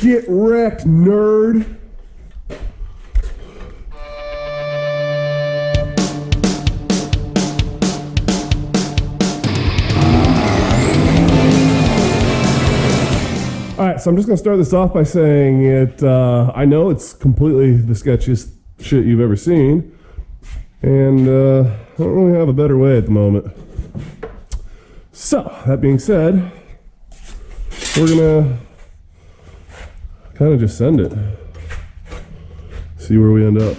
Get wrecked, nerd. All right, so I'm just going to start this off by saying I know it's completely the sketchiest shit you've ever seen, and I don't really have a better way at the moment. So, that being said, we're going to kind of just send it. See where we end up.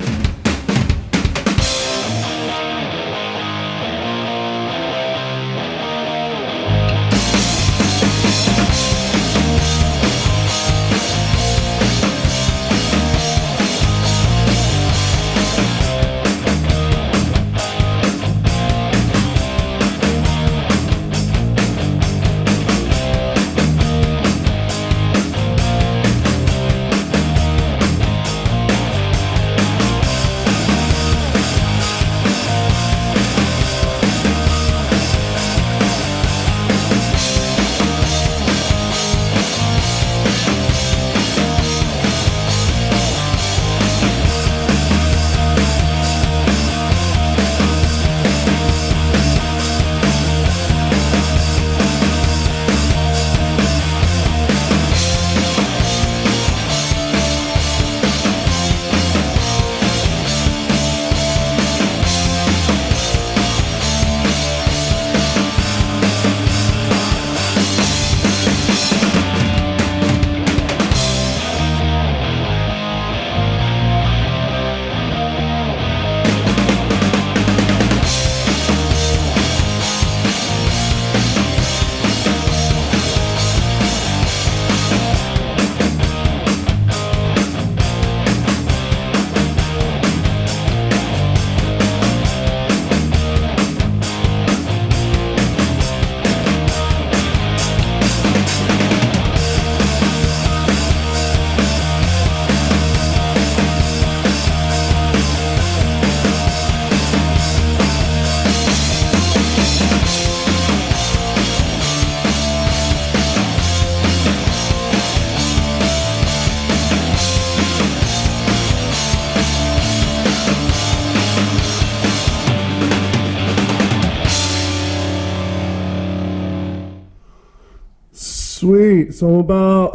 Sweet, so I'm about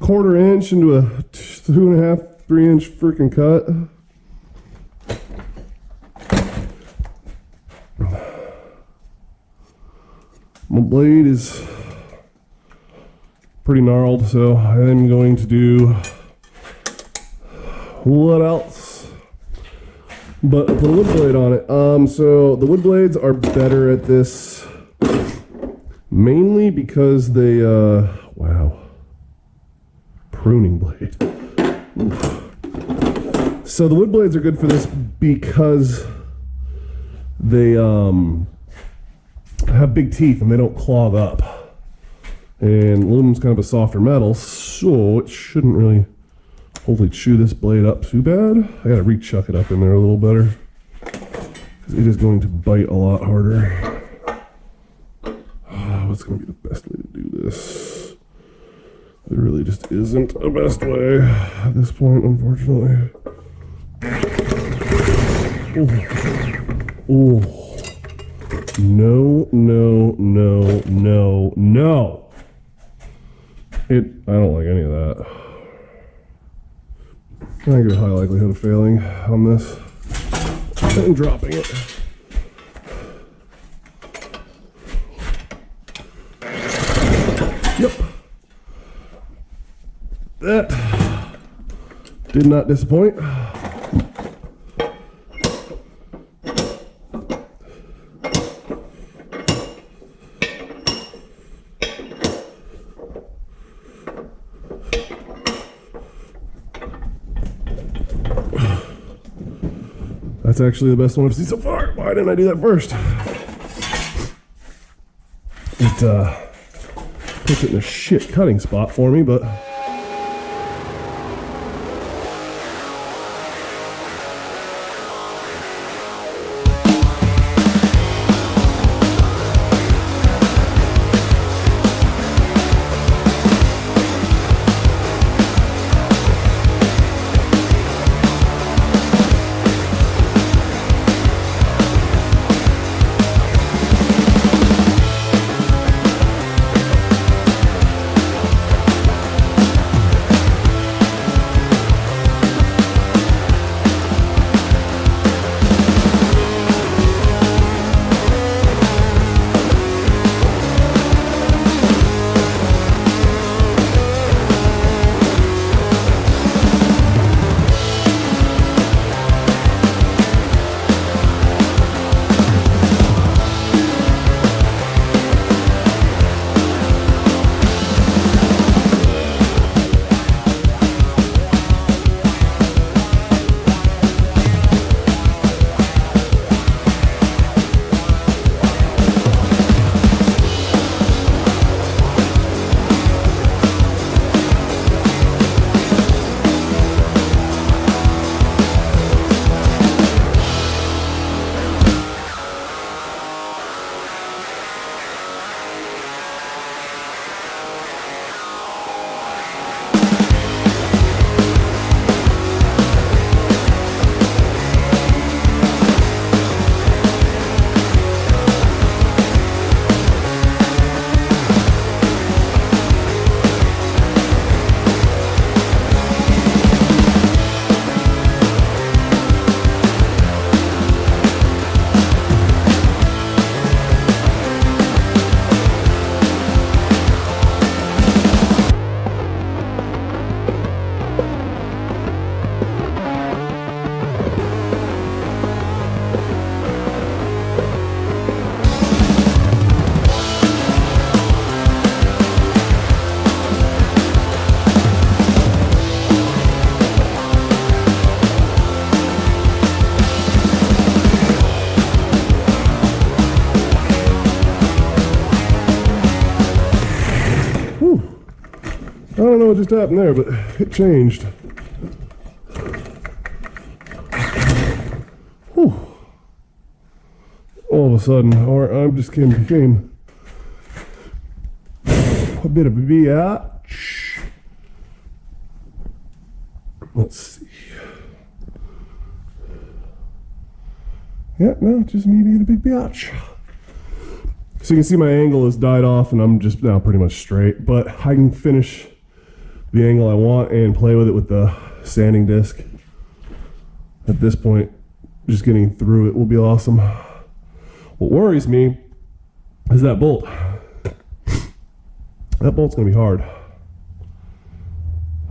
1/4 inch into a 2.5, 3 inch freaking cut. My blade is pretty gnarled, so I'm going to do what else but put a wood blade on it. So the wood blades are better at this mainly because they, wow, pruning blade. Oof. So the wood blades are good for this because they have big teeth and they don't clog up. And aluminum's kind of a softer metal, so it shouldn't really hopefully chew this blade up too bad. I gotta re-chuck it up in there a little better because it is going to bite a lot harder. What's going to be the best way to do this? There really just isn't a best way at this point, unfortunately. Oh. No, no, no, no, no. I don't like any of that. I get a high likelihood of failing on this and dropping it. Yep. That did not disappoint. That's actually the best one I've seen so far. Why didn't I do that first? It puts it in a shit cutting spot for me, but Whew. I don't know what just happened there, but it changed. Whew. All of a sudden, our arm just became a bit of a biatch. Let's see. Yeah, no, just me being a big biatch. So you can see my angle has died off and I'm just now pretty much straight, but I can finish the angle I want and play with it with the sanding disc. At this point, just getting through it will be awesome. What worries me is that bolt. That bolt's gonna be hard.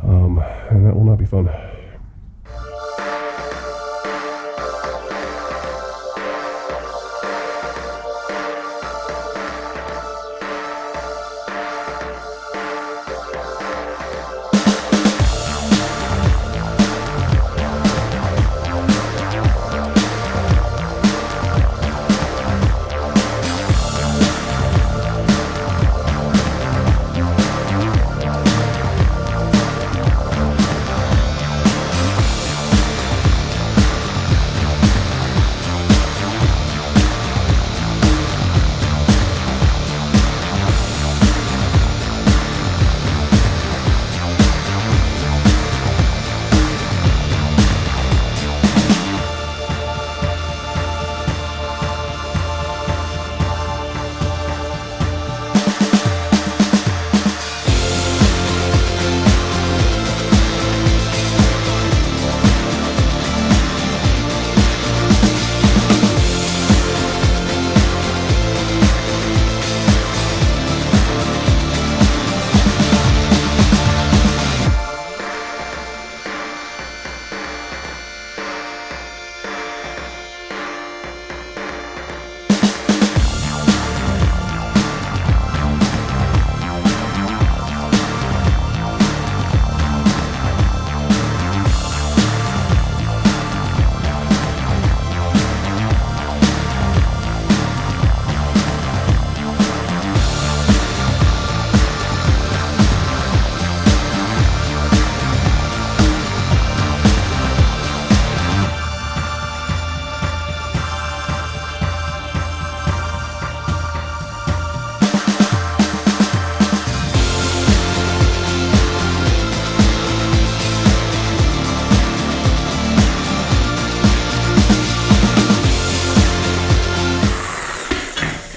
And that will not be fun.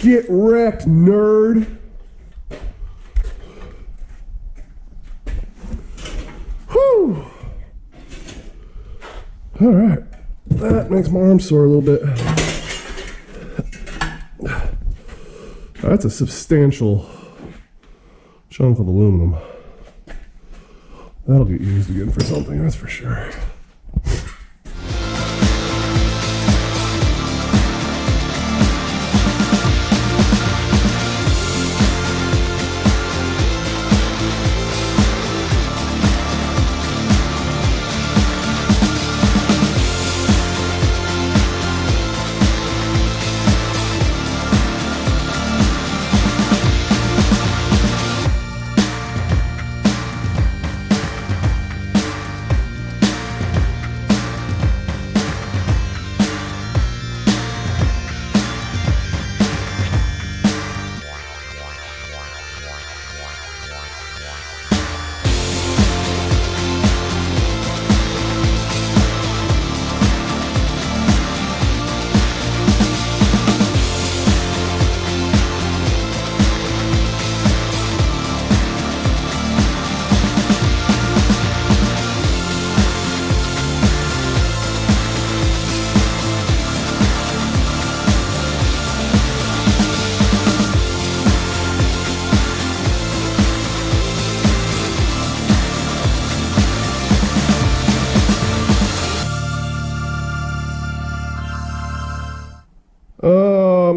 Get wrecked, nerd. Whew. All right, that makes my arm sore a little bit. That's a substantial chunk of aluminum. That'll get used again for something, that's for sure.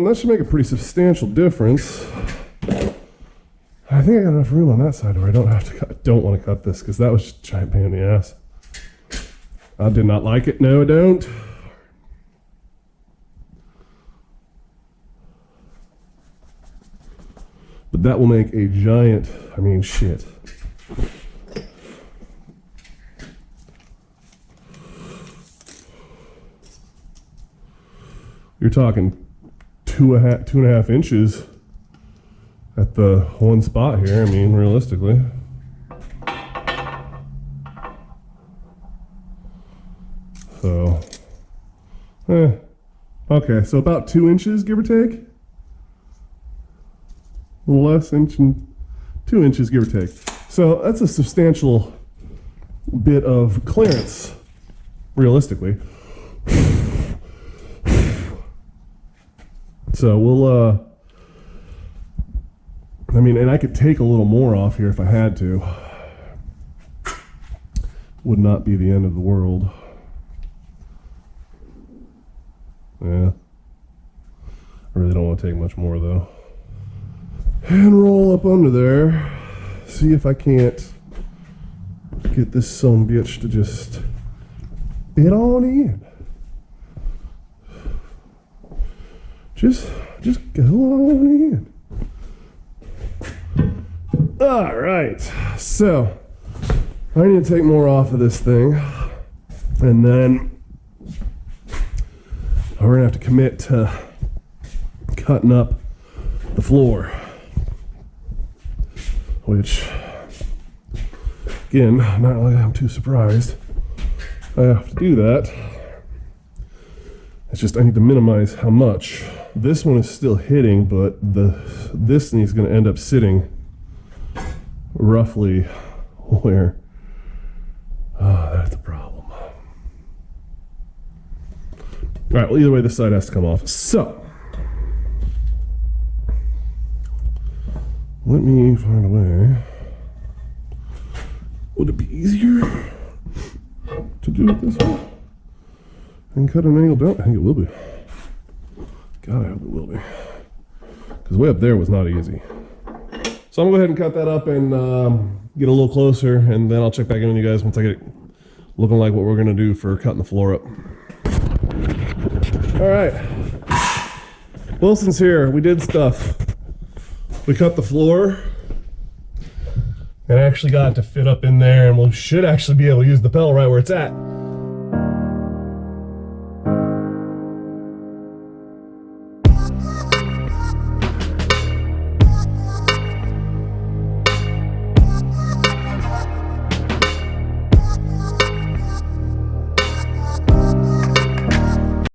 That should make a pretty substantial difference. I think I got enough room on that side where I don't have to cut. I don't want to cut this because that was just a giant pain in the ass. I did not like it. No, I don't. But that will make a giant, I mean, shit. You're talking 2.5 inches at the one spot here. I mean, realistically. So, okay, so about 2 inches, give or take. A little less, 2 inches, give or take. So that's a substantial bit of clearance, realistically. So we'll, I mean, and I could take a little more off here if I had to. Would not be the end of the world. Yeah. I really don't want to take much more though. And roll up under there. See if I can't get this sumbitch to just fit on in. Just go on in. All right, so I need to take more off of this thing, and then we're gonna have to commit to cutting up the floor, which, again, not like I'm too surprised I have to do that. It's just I need to minimize how much. This one is still hitting, but this thing is going to end up sitting roughly where. Oh, that's the problem. All right, well, either way, this side has to come off. So, let me find a way. Would it be easier to do it this way and cut an angle down? I think it will be. God, I hope it will be. Because way up there was not easy. So I'm going to go ahead and cut that up and get a little closer, and then I'll check back in with you guys once I get it looking like what we're going to do for cutting the floor up. All right. Wilson's here. We did stuff. We cut the floor. And I actually got it to fit up in there, and we should actually be able to use the pedal right where it's at.